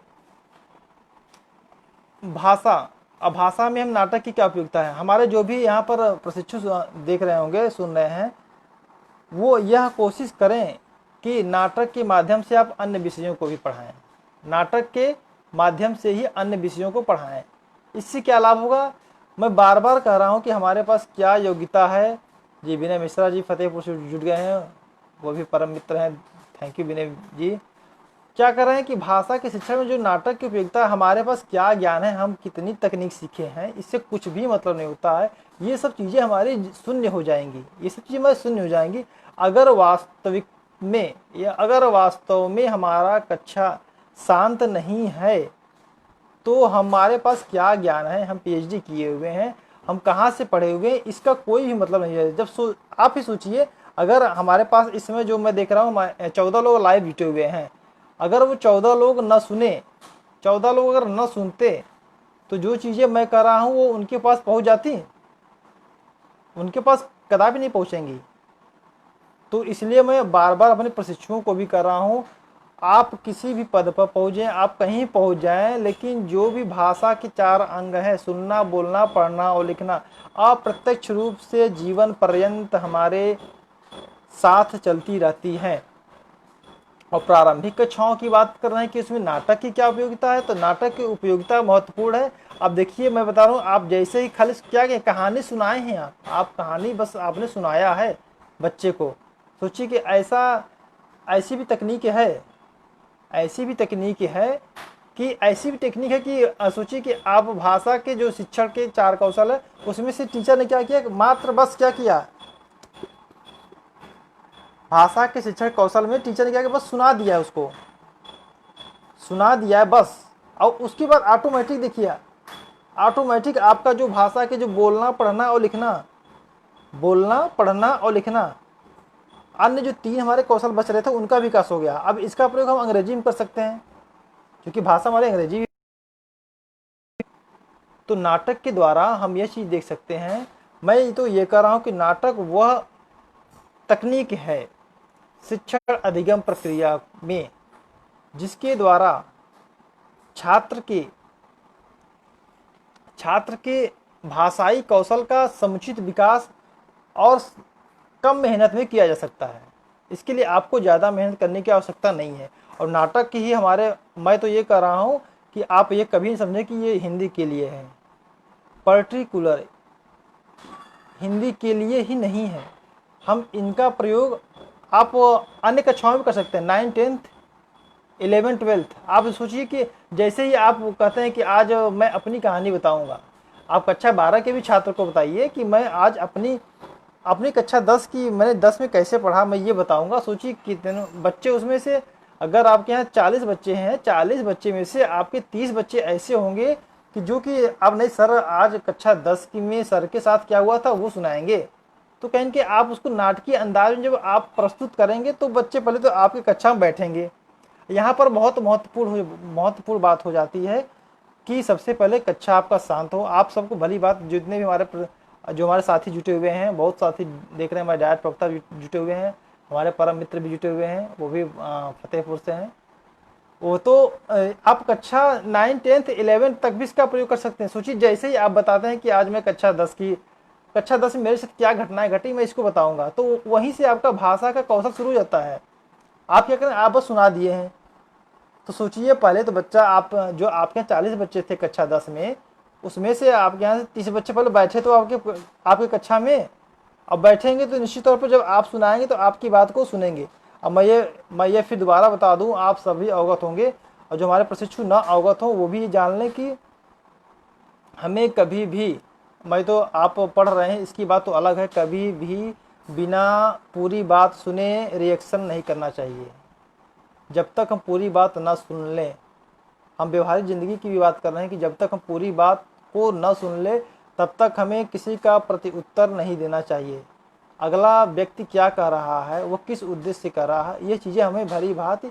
भाषा, अब भाषा में हम नाटक की क्या उपयोगिता है। हमारे जो भी यहाँ पर प्रशिक्षु देख रहे होंगे, सुन रहे हैं, वो यह कोशिश करें कि नाटक के माध्यम से आप अन्य विषयों को भी पढ़ाएं, नाटक के माध्यम से ही अन्य विषयों को पढ़ाएं। इससे क्या लाभ होगा, मैं बार बार कह रहा हूँ कि हमारे पास क्या योग्यता है। जी विनय मिश्रा जी फतेहपुर से जुट गए हैं, वो भी परम मित्र हैं, थैंक यू विनय जी। क्या कर रहे हैं कि भाषा की शिक्षा में जो नाटक की उपयोगिता, हमारे पास क्या ज्ञान है, हम कितनी तकनीक सीखे हैं, इससे कुछ भी मतलब नहीं होता है। ये सब चीज़ें हमारी शून्य हो जाएंगी, ये सब चीज़ें हमारी शून्य हो जाएंगी अगर वास्तव में हमारा कक्षा शांत नहीं है। तो हमारे पास क्या ज्ञान है, हम पीएचडी किए हुए हैं, हम कहाँ से पढ़े हुए हैं, इसका कोई भी मतलब नहीं है। जब आप ही सोचिए, अगर हमारे पास इस समय जो मैं देख रहा हूँ 14 लोग लाइव जुटे हुए हैं, अगर वो 14 लोग न सुने, 14 लोग अगर न सुनते तो जो चीज़ें मैं कर रहा हूँ वो उनके पास पहुँच जाती, उनके पास कदापि नहीं पहुँचेंगी। तो इसलिए मैं बार बार अपने प्रशिक्षुओं को भी कर रहा हूँ, आप किसी भी पद पर पहुँचें, आप कहीं पहुँच जाएं, लेकिन जो भी भाषा के 4 अंग हैं, सुनना, बोलना, पढ़ना और लिखना, अप्रत्यक्ष रूप से जीवन पर्यंत हमारे साथ चलती रहती हैं। और प्रारंभिक कक्षाओं की बात कर रहे हैं कि इसमें नाटक की क्या उपयोगिता है, तो नाटक की उपयोगिता महत्वपूर्ण है। अब देखिए मैं बता रहा हूँ, आप जैसे ही खाली क्या कहानी सुनाए हैं, आप कहानी बस आपने सुनाया है बच्चे को, सोचिए कि ऐसी भी तकनीक है कि सोचिए कि आप भाषा के जो शिक्षण के 4 कौशल है, उसमें से टीचर ने क्या किया, मात्र बस क्या किया, भाषा के शिक्षण कौशल में टीचर ने क्या किया, बस सुना दिया है, उसको सुना दिया है बस। और उसके बाद ऑटोमेटिक देखिए, ऑटोमेटिक आपका जो भाषा के जो बोलना पढ़ना और लिखना, अन्य जो 3 हमारे कौशल बच रहे थे उनका विकास हो गया। अब इसका प्रयोग हम अंग्रेजी में कर सकते हैं, क्योंकि भाषा हमारी अंग्रेजी। तो नाटक के द्वारा हम यह चीज़ देख सकते हैं, मैं तो ये कह रहा हूँ कि नाटक वह तकनीक है शिक्षण अधिगम प्रक्रिया में जिसके द्वारा छात्र के भाषाई कौशल का समुचित विकास और कम मेहनत में किया जा सकता है। इसके लिए आपको ज़्यादा मेहनत करने की आवश्यकता नहीं है। और नाटक की ही मैं तो ये कह रहा हूँ कि आप ये कभी नहीं समझें कि ये हिंदी के लिए है, पर्टिकुलर हिंदी के लिए ही नहीं है। हम इनका प्रयोग आप अन्य कक्षाओं में कर सकते हैं, 9th 10th 11 12, आप सोचिए कि जैसे ही आप कहते हैं कि आज मैं अपनी कहानी बताऊंगा, आप कक्षा 12 के भी छात्र को बताइए कि मैं आज अपनी अपनी कक्षा 10 की मैंने 10 में कैसे पढ़ा मैं ये बताऊंगा। सोचिए कितने बच्चे उसमें से, अगर आपके यहाँ 40 बच्चे हैं, 40 बच्चे में से आपके 30 बच्चे ऐसे होंगे कि जो कि अब नहीं सर आज कक्षा 10 की में सर के साथ क्या हुआ था वो सुनाएंगे। तो कहें कि आप उसको नाटकीय अंदाज में जब आप प्रस्तुत करेंगे तो बच्चे पहले तो आपकी कक्षा में बैठेंगे। यहाँ पर बहुत महत्वपूर्ण बात हो जाती है कि सबसे पहले कक्षा आपका शांत हो। आप सबको भली बात, जितने भी जो हमारे साथी जुटे हुए हैं, बहुत साथी देख रहे हैं, हमारे डायरेक्ट प्रवक्ता जुटे हुए हैं, हमारे परम मित्र भी जुटे हुए हैं, वो भी फतेहपुर से हैं। वो तो आप कक्षा 9 10 11 तक भी इसका प्रयोग कर सकते हैं। सोचिए जैसे ही आप बताते हैं कि आज मैं कक्षा 10 में मेरे साथ क्या घटनाएं घटी मैं इसको बताऊंगा, तो वहीं से आपका भाषा का कौशल शुरू हो जाता है। आप क्या करें, आप बस सुना दिए हैं। तो सोचिए पहले तो बच्चा, आप जो आपके यहाँ 40 बच्चे थे कक्षा 10 में, उसमें से आपके यहाँ से 30 बच्चे पहले बैठे तो आपके कक्षा में। अब बैठेंगे तो निश्चित तौर पर जब आप सुनाएंगे तो आपकी बात को सुनेंगे। अब मैं ये फिर दोबारा बता दूं, आप सभी अवगत होंगे और जो हमारे प्रशिक्षु न अवगत हो वो भी ये जान लें कि हमें कभी भी, मैं तो आप पढ़ रहे हैं इसकी बात तो अलग है, कभी भी बिना पूरी बात सुने रिएक्शन नहीं करना चाहिए। जब तक हम पूरी बात ना सुन लें, हम व्यवहारिक ज़िंदगी की भी बात कर रहे हैं कि जब तक हम पूरी बात को न सुन ले तब तक हमें किसी का प्रति उत्तर नहीं देना चाहिए। अगला व्यक्ति क्या कह रहा है, वो किस उद्देश्य से कर रहा है, ये चीज़ें हमें भली भांति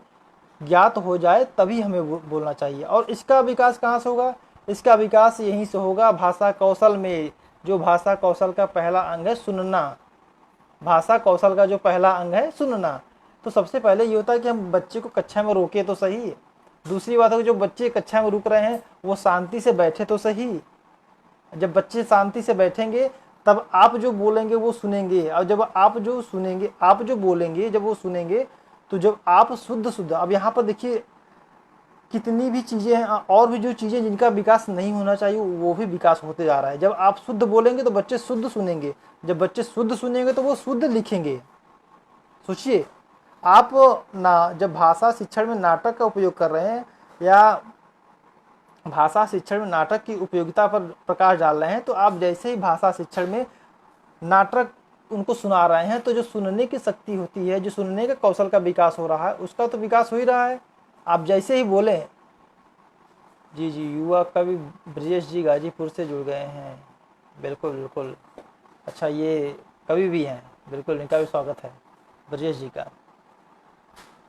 ज्ञात हो जाए तभी हमें बोलना चाहिए। और इसका विकास कहाँ से होगा, इसका विकास यहीं से होगा भाषा कौशल में। जो भाषा कौशल का पहला अंग है सुनना, भाषा कौशल का जो पहला अंग है सुनना। तो सबसे पहले ये होता है कि हम बच्चे को कक्षा में रोके तो सही। दूसरी बात है कि जो बच्चे कक्षा में रुक रहे हैं वो शांति से बैठे तो सही। जब बच्चे शांति से बैठेंगे तब आप जो बोलेंगे वो सुनेंगे, और जब आप जो सुनेंगे, आप जो बोलेंगे जब वो सुनेंगे, तो जब आप शुद्ध, अब यहाँ पर देखिए कितनी भी चीज़ें हैं और भी जो चीज़ें जिनका विकास नहीं होना चाहिए वो भी विकास होते जा रहा है। जब आप शुद्ध बोलेंगे तो बच्चे शुद्ध सुनेंगे, जब बच्चे शुद्ध सुनेंगे तो वो शुद्ध लिखेंगे। सोचिए आप जब भाषा शिक्षण में नाटक का उपयोग कर रहे हैं या भाषा शिक्षण में नाटक की उपयोगिता पर प्रकाश डाल रहे हैं, तो आप जैसे ही भाषा शिक्षण में नाटक उनको सुना रहे हैं तो जो सुनने की शक्ति होती है, जो सुनने के कौशल का विकास हो रहा है, उसका तो विकास हो ही रहा है। आप जैसे ही बोले, जी जी युवा कवि ब्रजेश जी गाजीपुर से जुड़ गए हैं, बिल्कुल बिल्कुल, अच्छा ये कवि भी हैं, बिल्कुल इनका भी स्वागत है ब्रजेश जी का।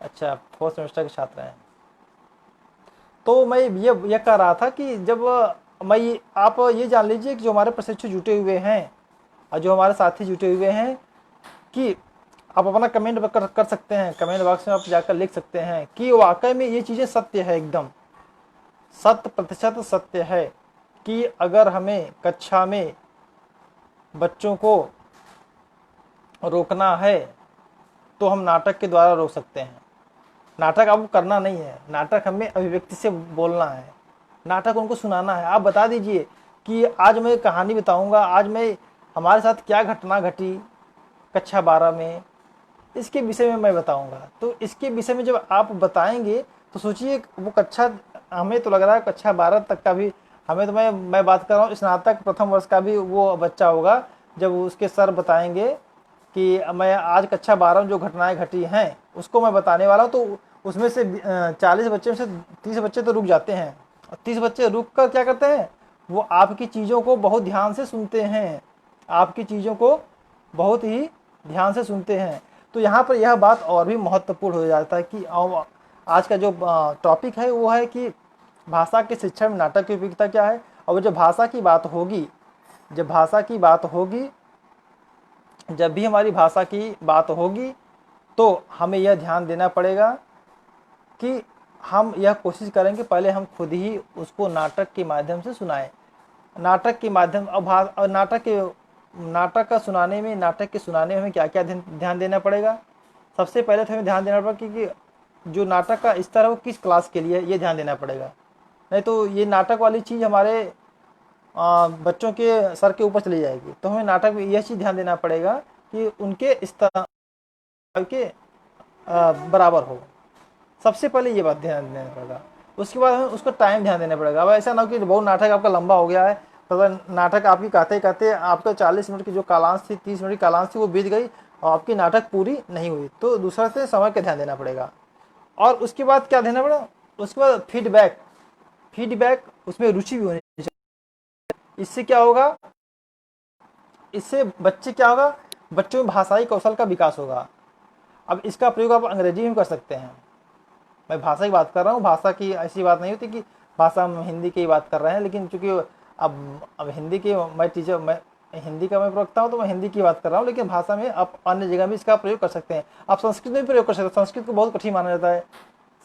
अच्छा 4th सेमेस्टर के छात्र हैं। तो मैं ये कह रहा था कि जब आप ये जान लीजिए कि जो हमारे प्रशिक्षु जुटे हुए हैं और जो हमारे साथी जुटे हुए हैं कि आप अपना कमेंट कर सकते हैं, कमेंट बॉक्स में आप जाकर लिख सकते हैं कि वाकई में ये चीज़ें सत्य है, एकदम 100% सत्य है कि अगर हमें कक्षा में बच्चों को रोकना है तो हम नाटक के द्वारा रोक सकते हैं। नाटक आपको करना नहीं है, नाटक हमें अभिव्यक्ति से बोलना है, नाटक उनको सुनाना है। आप बता दीजिए कि आज मैं कहानी बताऊंगा, आज मैं हमारे साथ क्या घटना घटी कक्षा 12 में, इसके विषय में मैं बताऊंगा। तो इसके विषय में जब आप बताएंगे तो सोचिए वो कक्षा, हमें तो लग रहा है कक्षा 12 तक का भी, हमें तो मैं बात कर रहा हूँ स्नातक प्रथम वर्ष का भी वो बच्चा होगा, जब उसके सर बताएंगे कि मैं आज कक्षा 12 में जो घटनाएं घटी हैं उसको मैं बताने वाला हूँ, तो उसमें से 40 बच्चे में से 30 बच्चे तो रुक जाते हैं। और 30 बच्चे रुक कर क्या करते हैं, वो आपकी चीज़ों को बहुत ध्यान से सुनते हैं, आपकी चीज़ों को बहुत ही ध्यान से सुनते हैं। तो यहाँ पर यह बात और भी महत्वपूर्ण हो जाता है कि आज का जो टॉपिक है वो है कि भाषा के शिक्षा में नाटक की उपयोगिता क्या है। और जब भाषा की बात होगी, जब भाषा की बात होगी, जब भी हमारी भाषा की बात होगी तो हमें यह ध्यान देना पड़ेगा कि हम यह कोशिश करेंगे पहले हम खुद ही उसको नाटक के माध्यम से सुनाएं। नाटक के माध्यम और नाटक का सुनाने में, नाटक के सुनाने में हमें क्या क्या ध्यान देना पड़ेगा। सबसे पहले तो हमें ध्यान देना पड़ेगा कि जो नाटक का स्तर है वो किस क्लास के लिए, ये ध्यान देना पड़ेगा। नहीं तो ये नाटक वाली चीज़ हमारे बच्चों के सर के ऊपर चली जाएगी। तो हमें नाटक में यह चीज़ ध्यान देना पड़ेगा कि उनके स्तर के बराबर हो। सबसे पहले ये बात ध्यान देना पड़ेगा। उसके बाद हमें उसको टाइम ध्यान देना पड़ेगा। अब ऐसा ना हो कि बहुत नाटक आपका लंबा हो गया है, तो नाटक आपकी कहते कहते आपका 40 मिनट की जो कालांश थी, 30 मिनट की कालांश थी, वो बीत गई और आपकी नाटक पूरी नहीं हुई। तो दूसरा से समय का ध्यान देना पड़ेगा। और उसके बाद क्या देना पड़ा, उसके बाद फीडबैक। फीडबैक उसमें रुचि भी होनी चाहिए। इससे क्या होगा, इससे बच्चे क्या होगा, बच्चों में भाषाई कौशल का विकास होगा। अब इसका प्रयोग आप अंग्रेजी में कर सकते हैं। मैं भाषा की बात कर रहा हूँ, भाषा की ऐसी बात नहीं होती कि भाषा हम हिंदी की बात कर रहे हैं, लेकिन चूंकि अब हिंदी की मैं टीचर, मैं हिंदी का मैं प्रवक्ता हूँ, तो मैं हिंदी की बात कर रहा हूँ, लेकिन भाषा में आप अन्य जगह भी इसका प्रयोग कर सकते हैं। आप संस्कृत में भी प्रयोग कर सकते हैं। संस्कृत को बहुत कठिन माना जाता है,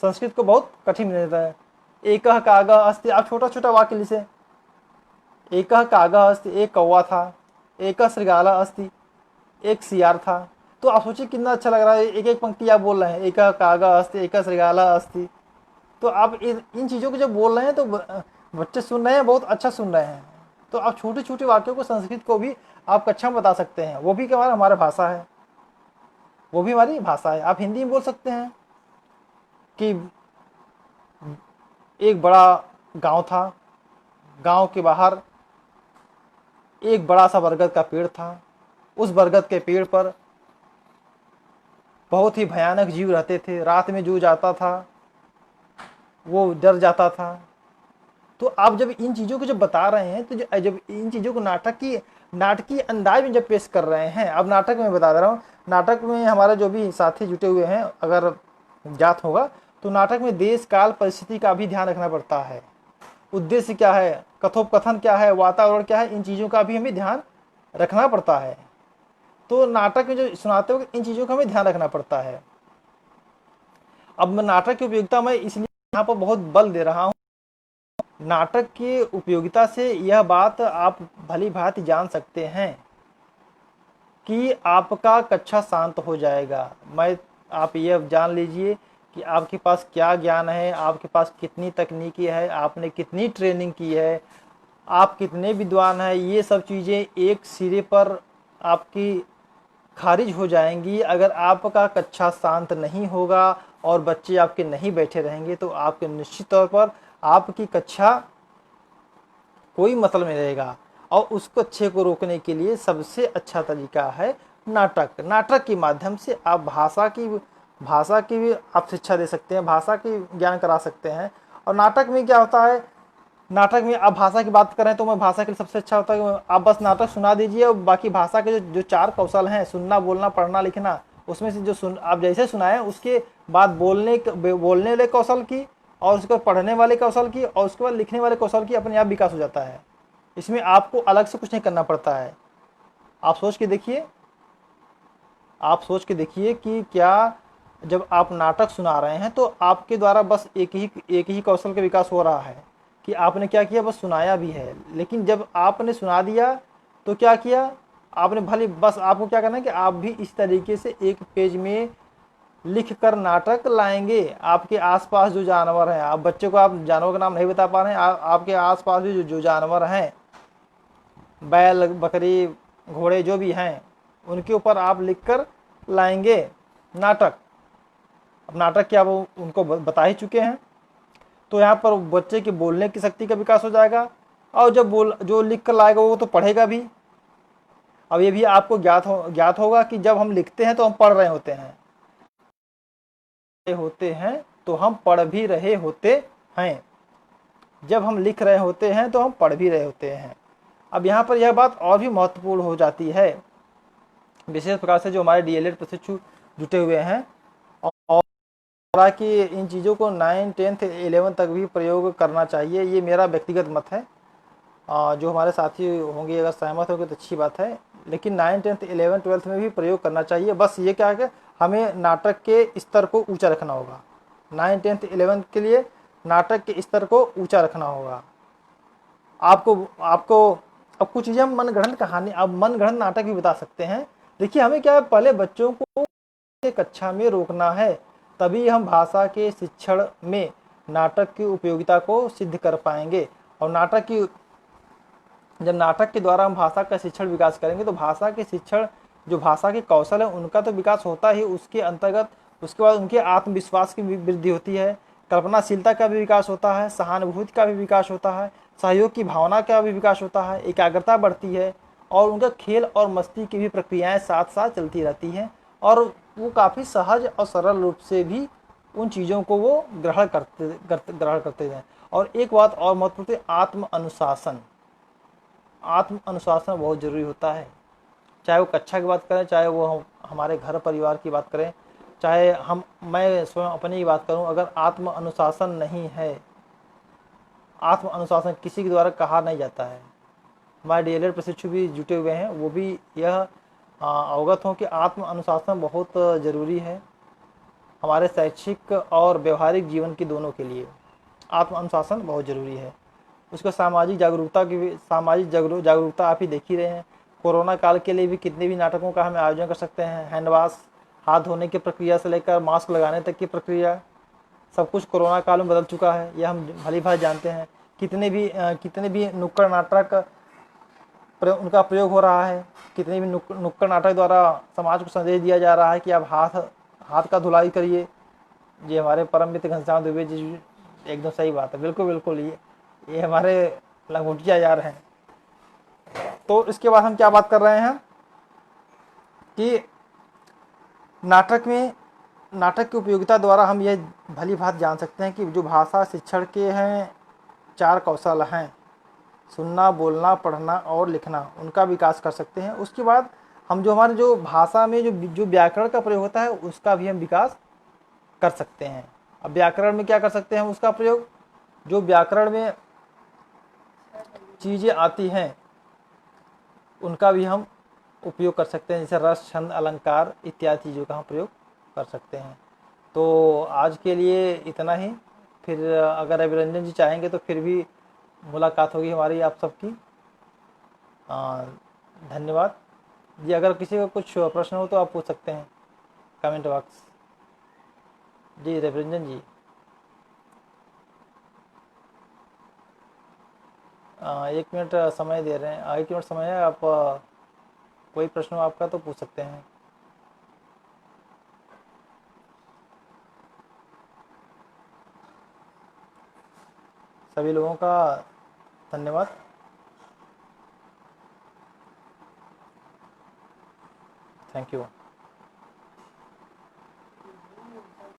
संस्कृत को बहुत कठिन माना जाता है। एकः कागः अस्ति, आप छोटा छोटा वाक्य लिखे, एकः कागः अस्ति, एक कौवा था, एकः श्रृगालः अस्ति, एक सियार था। तो आप सोचिए कितना अच्छा लग रहा है, एक एक पंक्ति आप बोल रहे हैं, एकः कागः अस्ति, एकः श्रृगालः अस्ति। तो आप इन चीज़ों को जब बोल रहे हैं तो बच्चे सुन रहे हैं, बहुत अच्छा सुन रहे हैं। तो आप छोटे छोटे वाक्यों को, संस्कृत को भी आप कक्षा में बता सकते हैं। वो भी क्या हमारा भाषा है, वो भी हमारी भाषा है। आप हिंदी में बोल सकते हैं कि एक बड़ा गांव था, गांव के बाहर एक बड़ा सा बरगद का पेड़ था। उस बरगद के पेड़ पर बहुत ही भयानक जीव रहते थे। रात में जो जाता था वो डर जाता था। तो आप जब इन चीज़ों को जब बता रहे हैं, तो जब इन चीज़ों को नाटकीय अंदाज में जब पेश कर रहे हैं, अब नाटक में बता दे रहा हूँ, नाटक में हमारे जो भी साथी जुटे हुए हैं, अगर ज्ञात होगा तो नाटक में देश काल परिस्थिति का भी ध्यान रखना पड़ता है। उद्देश्य क्या है, कथोपकथन क्या है, वातावरण क्या है, इन चीज़ों का भी हमें ध्यान रखना पड़ता है। तो नाटक में जो सुनाते वक्त इन चीज़ों का हमें ध्यान रखना पड़ता है। अब मैं नाटक की उपयोगिता में इसलिए यहाँ पर बहुत बल दे रहा हूँ। नाटक की उपयोगिता से यह बात आप भली भांति जान सकते हैं कि आपका कक्षा शांत हो जाएगा। आप यह जान लीजिए कि आपके पास क्या ज्ञान है, आपके पास कितनी तकनीकी है, आपने कितनी ट्रेनिंग की है, आप कितने विद्वान हैं। ये सब चीज़ें एक सिरे पर आपकी खारिज हो जाएंगी अगर आपका कक्षा शांत नहीं होगा और बच्चे आपके नहीं बैठे रहेंगे। तो आपके निश्चित तौर पर आपकी कक्षा कोई मतलब नहीं रहेगा। और उस कक्षे को रोकने के लिए सबसे अच्छा तरीका है नाटक। नाटक के माध्यम से आप भाषा की भी आप शिक्षा दे सकते हैं, भाषा की ज्ञान करा सकते हैं। और नाटक में क्या होता है, नाटक में आप भाषा की बात करें तो मैं भाषा के लिए सबसे अच्छा होता है कि आप बस नाटक सुना दीजिए और बाकी भाषा के जो चार कौशल हैं, सुनना, बोलना, पढ़ना, लिखना, उसमें से जो आप जैसे सुनाएं उसके बाद बोलने वाले कौशल की, और उसके बाद पढ़ने वाले कौशल की, और उसके बाद लिखने वाले कौशल की अपने आप विकास हो जाता है। इसमें आपको अलग से कुछ नहीं करना पड़ता है। आप सोच के देखिए कि क्या जब आप नाटक सुना रहे हैं तो आपके द्वारा बस एक ही कौशल का विकास हो रहा है कि आपने क्या किया, बस सुनाया भी है। लेकिन जब आपने सुना दिया तो क्या किया आपने, भले बस आपको क्या करना है कि आप भी इस तरीके से एक पेज में लिख कर नाटक लाएंगे। आपके आसपास जो जानवर हैं, आप बच्चे को आप जानवर का नाम नहीं बता पा रहे हैं, आपके आसपास भी जो जानवर हैं, बैल, बकरी, घोड़े जो भी हैं, उनके ऊपर आप लिख कर लाएंगे नाटक। अब नाटक क्या वो उनको बता ही चुके हैं। तो यहाँ पर बच्चे के बोलने की शक्ति का विकास हो जाएगा। और जब जो लिख कर लाएगा वो तो पढ़ेगा भी। अब ये भी आपको ज्ञात होगा कि जब हम लिखते हैं तो हम पढ़ रहे होते हैं तो हम पढ़ भी रहे होते हैं, जब हम लिख रहे होते हैं तो हम पढ़ भी रहे होते हैं। अब यहाँ पर यह बात और भी महत्वपूर्ण हो जाती है, विशेष प्रकार से जो हमारे डीएलएड प्रशिक्षु जुटे हुए हैं, और कि इन चीज़ों को 9, 10, 11 तक भी प्रयोग करना चाहिए। ये मेरा व्यक्तिगत मत है। जो हमारे साथी होंगे अगर सहमत होंगे तो अच्छी बात है, लेकिन 9, 10, 11, 12 में भी प्रयोग करना चाहिए। बस ये क्या है कि हमें नाटक के स्तर को ऊंचा रखना होगा। 9, 10, 11 के लिए नाटक के स्तर को ऊंचा रखना होगा। आपको अब कुछ चीज़ें हम मनगढ़ंत कहानी, अब मनगढ़ंत नाटक भी बता सकते हैं। देखिए हमें क्या है, पहले बच्चों को कक्षा में रोकना है, तभी हम भाषा के शिक्षण में नाटक की उपयोगिता को सिद्ध कर पाएंगे। और जब नाटक के द्वारा हम भाषा का शिक्षण विकास करेंगे तो भाषा के शिक्षण, जो भाषा के कौशल है उनका तो विकास होता ही, उसके अंतर्गत उसके बाद उनके आत्मविश्वास की भी वृद्धि होती है, कल्पनाशीलता का भी विकास होता है, सहानुभूति का भी विकास होता है, सहयोग की भावना का भी विकास होता है, एकाग्रता बढ़ती है और उनका खेल और मस्ती की भी प्रक्रियाएं साथ साथ चलती रहती हैं और वो काफ़ी सहज और सरल रूप से भी उन चीज़ों को वो ग्रहण करते हैं। और एक बात और महत्वपूर्ण है, आत्म अनुशासन। आत्म अनुशासन बहुत ज़रूरी होता है, चाहे वो कक्षा की बात करें, चाहे वो हमारे घर परिवार की बात करें, चाहे मैं स्वयं अपनी ही बात करूं, अगर आत्म अनुशासन नहीं है, आत्म अनुशासन किसी के द्वारा कहा नहीं जाता है। हमारे डीएलएड प्रशिक्षु भी जुटे हुए हैं, वो भी यह अवगत हों कि आत्म अनुशासन बहुत ज़रूरी है हमारे शैक्षिक और व्यवहारिक जीवन की दोनों के लिए। आत्म अनुशासन बहुत ज़रूरी है। उसको सामाजिक जागरूकता की भी, सामाजिक जागरूकता आप ही देख ही रहे हैं। कोरोना काल के लिए भी कितने भी नाटकों का हम आयोजन कर सकते हैं। हैंड वॉश, हाथ धोने की प्रक्रिया से लेकर मास्क लगाने तक की प्रक्रिया, सब कुछ कोरोना काल में बदल चुका है, यह हम भली भांति जानते हैं। कितने भी नुक्कड़ नाटक उनका प्रयोग हो रहा है, कितने भी नुक्कड़ नाटक द्वारा समाज को संदेश दिया जा रहा है कि आप हाथ का धुलाई करिए। ये हमारे परम मित्र घनश्याम दुबे जी, एकदम सही बात है, बिल्कुल बिल्कुल, ये हमारे लंगोटिया जा रहे हैं। तो इसके बाद हम क्या बात कर रहे हैं कि नाटक की उपयोगिता द्वारा हम यह भली भांति जान सकते हैं कि जो भाषा शिक्षण के हैं 4 कौशल हैं, सुनना, बोलना, पढ़ना और लिखना, उनका विकास कर सकते हैं। उसके बाद हम हमारे जो भाषा में जो व्याकरण का प्रयोग होता है उसका भी हम विकास कर सकते हैं। अब व्याकरण में क्या कर सकते हैं उसका प्रयोग, जो व्याकरण में चीज़ें आती हैं उनका भी हम उपयोग कर सकते हैं, जैसे रस, छंद, अलंकार इत्यादि चीज़ों का हम प्रयोग कर सकते हैं। तो आज के लिए इतना ही, फिर अगर अभिरंजन जी चाहेंगे तो फिर भी मुलाकात होगी हमारी आप सबकी। धन्यवाद जी। अगर किसी को कुछ प्रश्न हो तो आप पूछ सकते हैं कमेंट बॉक्स। जी रविरंजन जी, 1 मिनट समय दे रहे हैं, 1 मिनट समय है, आप कोई प्रश्न हो आपका तो पूछ सकते हैं। सभी लोगों का धन्यवाद। Thank you.